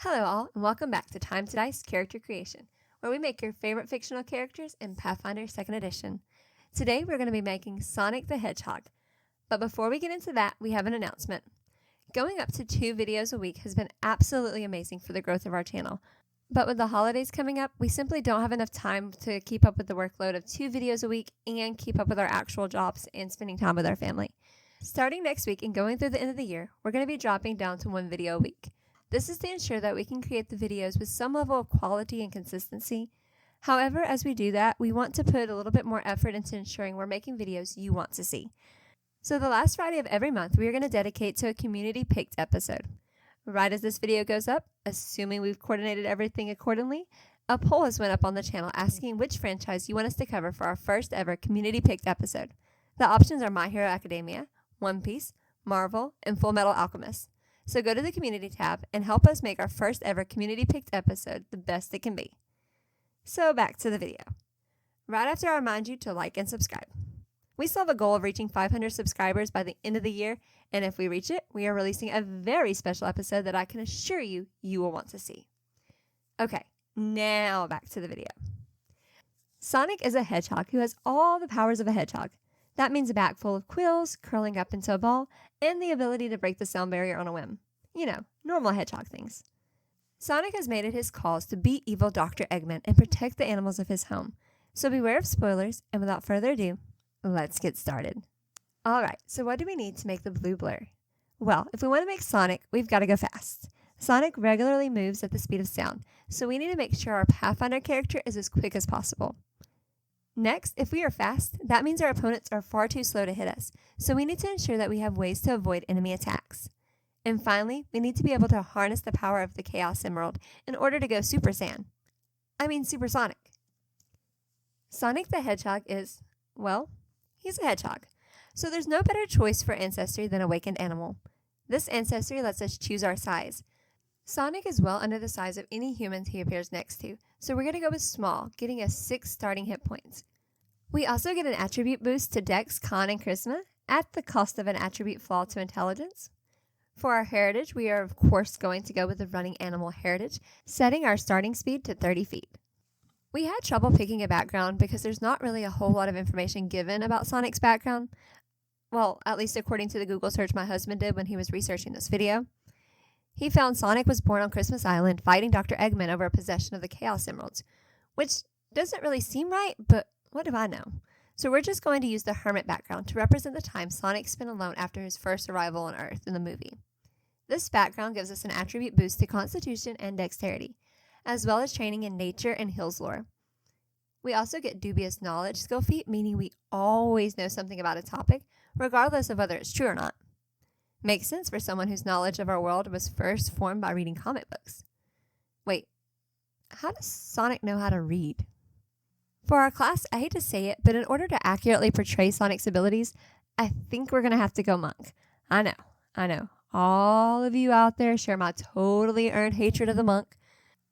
Hello all, and welcome back to Time to Dice Character Creation, where we make your favorite fictional characters in Pathfinder 2nd Edition. Today we're going to be making Sonic the Hedgehog. But before we get into that, we have an announcement. Going up to 2 videos a week has been absolutely amazing for the growth of our channel. But with the holidays coming up, we simply don't have enough time to keep up with the workload of 2 videos a week and keep up with our actual jobs and spending time with our family. Starting next week and going through the end of the year, we're going to be dropping down to 1 video a week. This is to ensure that we can create the videos with some level of quality and consistency. However, as we do that, we want to put a little bit more effort into ensuring we're making videos you want to see. So the last Friday of every month, we are going to dedicate to a community-picked episode. Right as this video goes up, assuming we've coordinated everything accordingly, a poll has went up on the channel asking which franchise you want us to cover for our first ever community-picked episode. The options are My Hero Academia, One Piece, Marvel, and Full Metal Alchemist. So go to the community tab and help us make our first ever community picked episode the best it can be. So back to the video. Right after I remind you to like and subscribe. We still have a goal of reaching 500 subscribers by the end of the year, and if we reach it, we are releasing a very special episode that I can assure you will want to see. Okay, now back to the video. Sonic is a hedgehog who has all the powers of a hedgehog. That means a back full of quills, curling up into a ball, and the ability to break the sound barrier on a whim. You know, normal hedgehog things. Sonic has made it his cause to beat evil Dr. Eggman and protect the animals of his home. So beware of spoilers, and without further ado, let's get started. Alright, so what do we need to make the blue blur? Well, if we want to make Sonic, we've got to go fast. Sonic regularly moves at the speed of sound, so we need to make sure our Pathfinder character is as quick as possible. Next, if we are fast, that means our opponents are far too slow to hit us, so we need to ensure that we have ways to avoid enemy attacks. And finally, we need to be able to harness the power of the Chaos Emerald in order to go supersonic. Sonic the Hedgehog is, well, he's a hedgehog. So there's no better choice for Ancestry than Awakened Animal. This Ancestry lets us choose our size. Sonic is well under the size of any humans he appears next to, so we're going to go with small, getting us 6 starting hit points. We also get an attribute boost to Dex, Con, and Charisma at the cost of an attribute flaw to Intelligence. For our heritage, we are of course going to go with the running animal heritage, setting our starting speed to 30 feet. We had trouble picking a background because there's not really a whole lot of information given about Sonic's background. Well, at least according to the Google search my husband did when he was researching this video. He found Sonic was born on Christmas Island fighting Dr. Eggman over possession of the Chaos Emeralds, which doesn't really seem right, but what do I know? So we're just going to use the hermit background to represent the time Sonic spent alone after his first arrival on Earth in the movie. This background gives us an attribute boost to Constitution and Dexterity, as well as training in Nature and Hills lore. We also get Dubious Knowledge skill feat, meaning we always know something about a topic, regardless of whether it's true or not. Makes sense for someone whose knowledge of our world was first formed by reading comic books. Wait, how does Sonic know how to read? For our class, I hate to say it, but in order to accurately portray Sonic's abilities, I think we're going to have to go monk. I know. All of you out there share my totally earned hatred of the monk,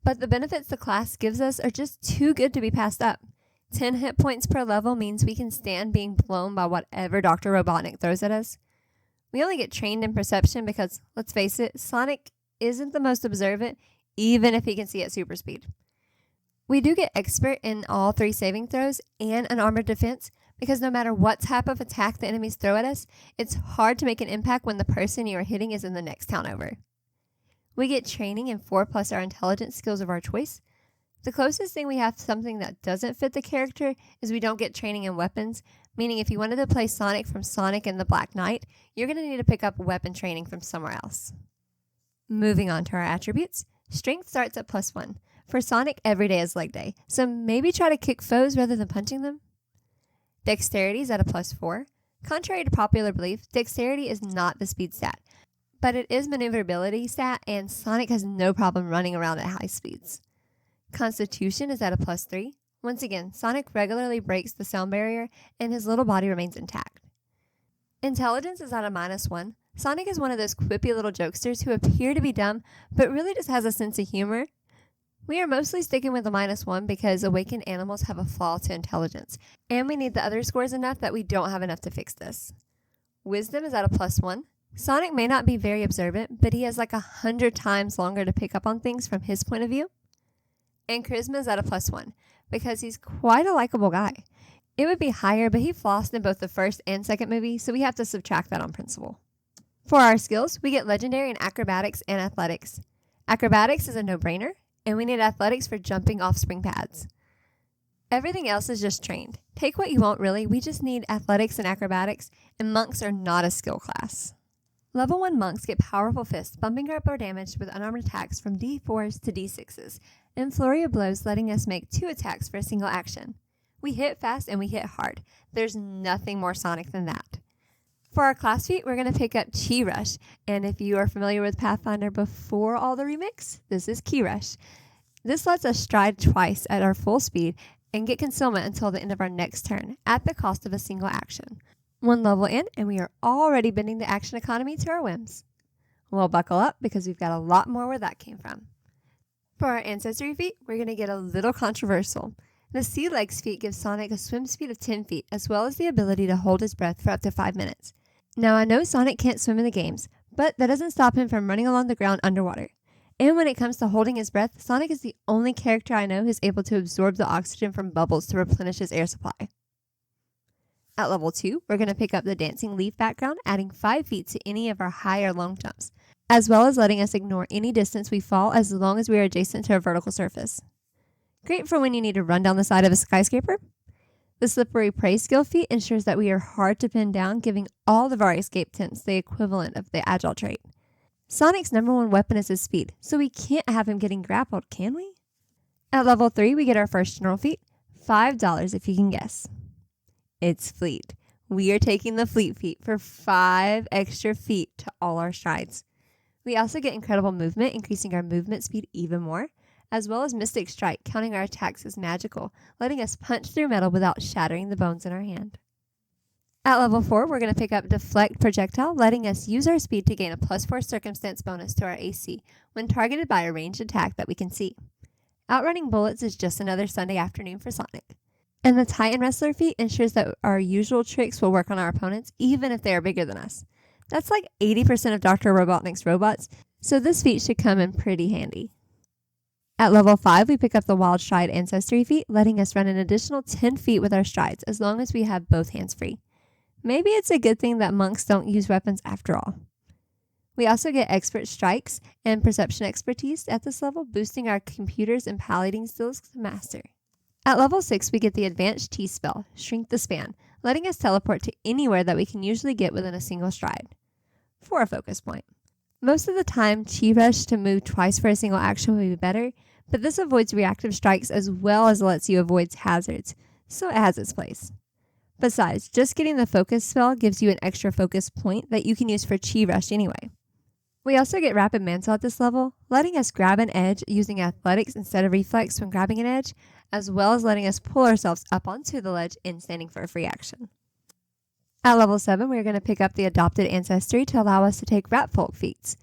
but the benefits the class gives us are just too good to be passed up. 10 hit points per level means we can stand being blown by whatever Dr. Robotnik throws at us. We only get trained in perception because, let's face it, Sonic isn't the most observant, even if he can see at super speed. We do get expert in all 3 saving throws and an armored defense because no matter what type of attack the enemies throw at us, it's hard to make an impact when the person you are hitting is in the next town over. We get training in 4 plus our intelligence skills of our choice. The closest thing we have to something that doesn't fit the character is we don't get training in weapons, meaning if you wanted to play Sonic from Sonic and the Black Knight, you're going to need to pick up weapon training from somewhere else. Moving on to our attributes, Strength starts at +1. For Sonic, every day is leg day, so maybe try to kick foes rather than punching them. Dexterity is at a +4. Contrary to popular belief, Dexterity is not the speed stat, but it is maneuverability stat, and Sonic has no problem running around at high speeds. Constitution is at a +3. Once again, Sonic regularly breaks the sound barrier, and his little body remains intact. Intelligence is at a -1. Sonic is one of those quippy little jokesters who appear to be dumb, but really just has a sense of humor. We are mostly sticking with a -1 because awakened animals have a flaw to intelligence, and we need the other scores enough that we don't have enough to fix this. Wisdom is at a +1. Sonic may not be very observant, but he has like 100 times longer to pick up on things from his point of view. And charisma is at a +1 because he's quite a likable guy. It would be higher, but he flossed in both the first and second movie, so we have to subtract that on principle. For our skills, we get legendary in acrobatics and athletics. Acrobatics is a no-brainer, and we need athletics for jumping off spring pads. Everything else is just trained. Take what you want, really. We just need athletics and acrobatics, and monks are not a skill class. Level 1 monks get powerful fists, bumping up our damage with unarmed attacks from D4s to D6s, and flurry of blows letting us make 2 attacks for a single action. We hit fast and we hit hard. There's nothing more Sonic than that. For our class feat, we're going to pick up Chi Rush, and if you are familiar with Pathfinder before all the remix, this is Ki Rush. This lets us stride twice at our full speed and get concealment until the end of our next turn, at the cost of a single action. 1 level in, and we are already bending the action economy to our whims. Well, buckle up, because we've got a lot more where that came from. For our Ancestry feat, we're going to get a little controversial. The Sea Legs feat gives Sonic a swim speed of 10 feet, as well as the ability to hold his breath for up to 5 minutes. Now, I know Sonic can't swim in the games, but that doesn't stop him from running along the ground underwater. And when it comes to holding his breath, Sonic is the only character I know who's able to absorb the oxygen from bubbles to replenish his air supply. At level 2, we're going to pick up the Dancing Leaf background, adding 5 feet to any of our high or long jumps, as well as letting us ignore any distance we fall as long as we are adjacent to a vertical surface. Great for when you need to run down the side of a skyscraper. The Slippery Prey skill feat ensures that we are hard to pin down, giving all of our escape attempts the equivalent of the Agile trait. Sonic's #1 weapon is his speed, so we can't have him getting grappled, can we? At level 3, we get our first general feat, $5 if you can guess. It's Fleet. We are taking the Fleet feat for 5 extra feet to all our strides. We also get incredible movement, increasing our movement speed even more, as well as Mystic Strike, counting our attacks as magical, letting us punch through metal without shattering the bones in our hand. At level 4, we're going to pick up Deflect Projectile, letting us use our speed to gain a +4 circumstance bonus to our AC when targeted by a ranged attack that we can see. Outrunning bullets is just another Sunday afternoon for Sonic. And the Titan Wrestler feat ensures that our usual tricks will work on our opponents, even if they are bigger than us. That's like 80% of Dr. Robotnik's robots, so this feat should come in pretty handy. At level 5, we pick up the Wild Stride Ancestry feat, letting us run an additional 10 feet with our strides, as long as we have both hands free. Maybe it's a good thing that monks don't use weapons after all. We also get Expert Strikes and Perception Expertise at this level, boosting our computers and piloting skills to master. At level 6, we get the Advanced Chi spell, Shrink the Span, letting us teleport to anywhere that we can usually get within a single stride, for a focus point. Most of the time, Chi Rush to move twice for a single action would be better, but this avoids reactive strikes as well as lets you avoid hazards, so it has its place. Besides, just getting the focus spell gives you an extra focus point that you can use for Chi Rush anyway. We also get Rapid Mantle at this level, letting us grab an edge using athletics instead of reflex when grabbing an edge, as well as letting us pull ourselves up onto the ledge in standing for a free action. At level 7, we are going to pick up the Adopted Ancestry to allow us to take Rat Folk feats.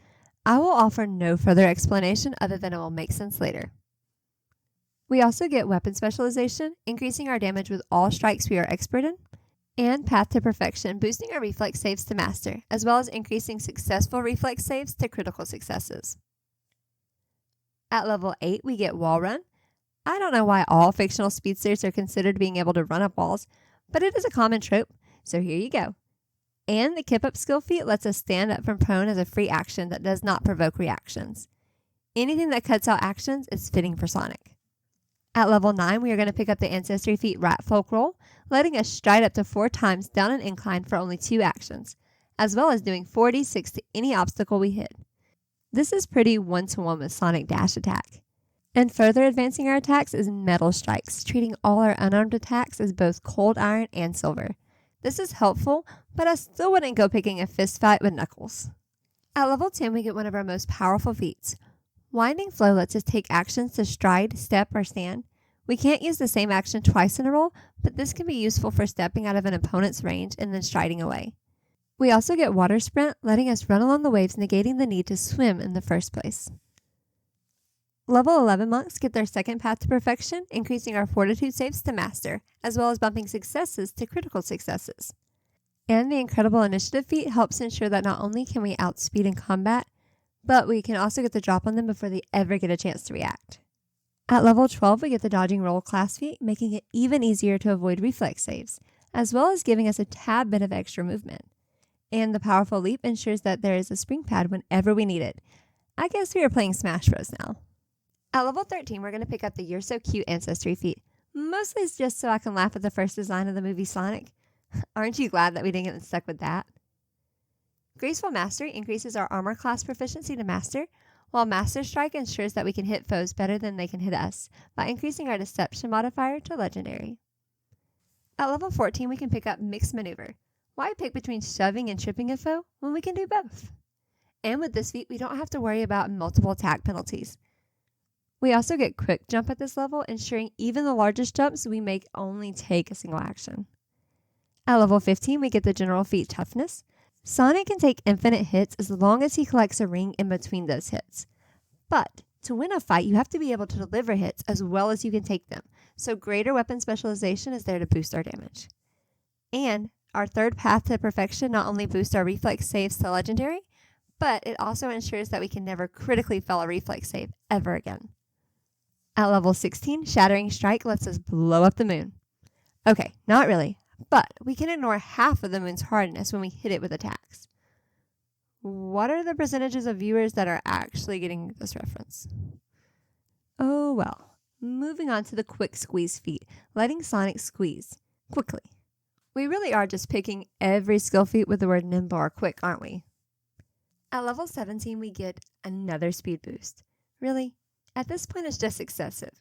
I will offer no further explanation other than it will make sense later. We also get Weapon Specialization, increasing our damage with all strikes we are expert in, and Path to Perfection, boosting our reflex saves to master, as well as increasing successful reflex saves to critical successes. At level 8, we get Wall Run. I don't know why all fictional speedsters are considered being able to run up walls, but it is a common trope, so here you go. And the Kip Up skill feat lets us stand up from prone as a free action that does not provoke reactions. Anything that cuts out actions is fitting for Sonic. At level 9, we are going to pick up the Ancestry feat Rat Folk Roll, letting us stride up to 4 times down an incline for only 2 actions, as well as doing 4d6 to any obstacle we hit. This is pretty one-to-one with Sonic Dash Attack. And further advancing our attacks is Metal Strikes, treating all our unarmed attacks as both cold iron and silver. This is helpful, but I still wouldn't go picking a fist fight with Knuckles. At level 10, we get one of our most powerful feats. Winding Flow lets us take actions to stride, step, or stand. We can't use the same action twice in a roll, but this can be useful for stepping out of an opponent's range and then striding away. We also get Water Sprint, letting us run along the waves, negating the need to swim in the first place. Level 11 monks get their second Path to Perfection, increasing our fortitude saves to master, as well as bumping successes to critical successes. And the incredible initiative feat helps ensure that not only can we outspeed in combat, but we can also get the drop on them before they ever get a chance to react. At level 12, we get the dodging roll class feat, making it even easier to avoid reflex saves, as well as giving us a tad bit of extra movement. And the powerful leap ensures that there is a spring pad whenever we need it. I guess we are playing Smash Bros. Now. At level 13, we're going to pick up the You're So Cute Ancestry feat, mostly just so I can laugh at the first design of the movie Sonic. Aren't you glad that we didn't get stuck with that? Graceful Mastery increases our armor class proficiency to Master, while Master Strike ensures that we can hit foes better than they can hit us by increasing our Deception modifier to Legendary. At level 14, we can pick up Mixed Maneuver. Why pick between shoving and tripping a foe when we can do both? And with this feat, we don't have to worry about multiple attack penalties. We also get Quick Jump at this level, ensuring even the largest jumps we make only take a single action. At level 15, we get the General feat Toughness. Sonic can take infinite hits as long as he collects a ring in between those hits. But to win a fight, you have to be able to deliver hits as well as you can take them, so greater weapon specialization is there to boost our damage. And our third path to perfection not only boosts our reflex saves to Legendary, but it also ensures that we can never critically fail a reflex save ever again. At level 16, Shattering Strike lets us blow up the moon. Okay, not really, but we can ignore half of the moon's hardness when we hit it with attacks. What are the percentages of viewers that are actually getting this reference? Oh well. Moving on to the Quick Squeeze feat, letting Sonic squeeze quickly. We really are just picking every skill feat with the word nimble or quick, aren't we? At level 17, we get another speed boost. Really? At this point, it's just excessive.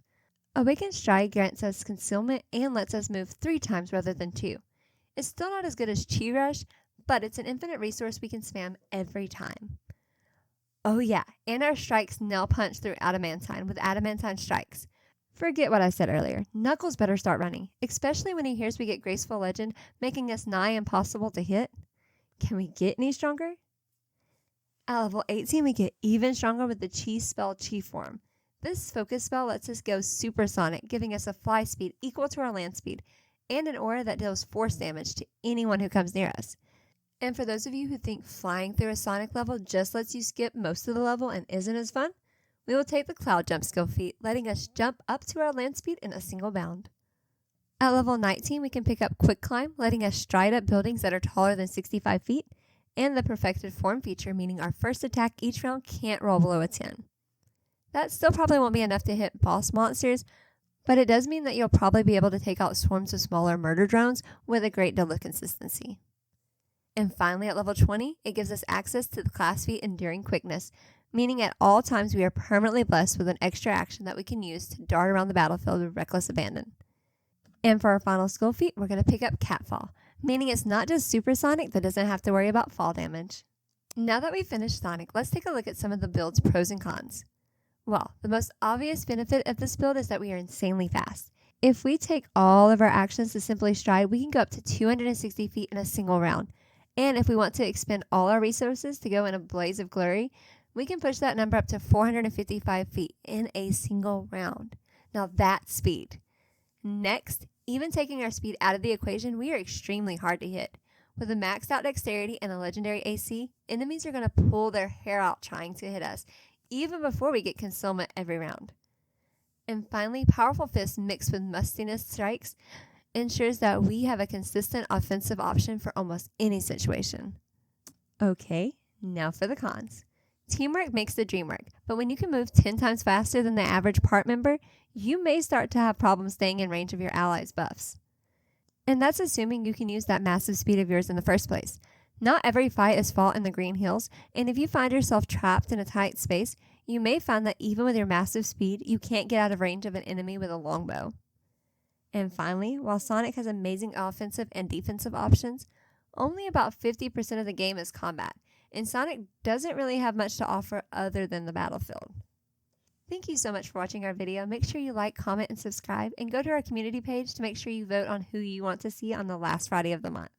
Awakened Stride grants us concealment and lets us move 3 times rather than 2. It's still not as good as Chi Rush, but it's an infinite resource we can spam every time. Oh yeah, and our strikes nail punch through Adamantine with Adamantine strikes. Forget what I said earlier. Knuckles better start running, especially when he hears we get Graceful Legend, making us nigh impossible to hit. Can we get any stronger? At level 18, we get even stronger with the Chi spell Chi Form. This focus spell lets us go supersonic, giving us a fly speed equal to our land speed, and an aura that deals force damage to anyone who comes near us. And for those of you who think flying through a Sonic level just lets you skip most of the level and isn't as fun, we will take the Cloud Jump skill feat, letting us jump up to our land speed in a single bound. At level 19, we can pick up Quick Climb, letting us stride up buildings that are taller than 65 feet, and the Perfected Form feature, meaning our first attack each round can't roll below a 10. That still probably won't be enough to hit boss monsters, but it does mean that you'll probably be able to take out swarms of smaller murder drones with a great deal of consistency. And finally, at level 20, it gives us access to the class feat Enduring Quickness, meaning at all times we are permanently blessed with an extra action that we can use to dart around the battlefield with reckless abandon. And for our final skill feat, we're going to pick up Catfall, meaning it's not just supersonic that doesn't have to worry about fall damage. Now that we've finished Sonic, let's take a look at some of the build's pros and cons. Well, the most obvious benefit of this build is that we are insanely fast. If we take all of our actions to simply stride, we can go up to 260 feet in a single round. And if we want to expend all our resources to go in a blaze of glory, we can push that number up to 455 feet in a single round. Now that's speed. Next, even taking our speed out of the equation, we are extremely hard to hit. With a maxed out dexterity and a legendary AC, enemies are going to pull their hair out trying to hit us, even before we get concealment every round. And finally, Powerful Fist mixed with Mustiness strikes ensures that we have a consistent offensive option for almost any situation. Okay, now for the cons. Teamwork makes the dream work, but when you can move 10 times faster than the average part member, you may start to have problems staying in range of your allies' buffs. And that's assuming you can use that massive speed of yours in the first place. Not every fight is fought in the Green Hills, and if you find yourself trapped in a tight space, you may find that even with your massive speed, you can't get out of range of an enemy with a longbow. And finally, while Sonic has amazing offensive and defensive options, only about 50% of the game is combat, and Sonic doesn't really have much to offer other than the battlefield. Thank you so much for watching our video. Make sure you like, comment, and subscribe, and go to our community page to make sure you vote on who you want to see on the last Friday of the month.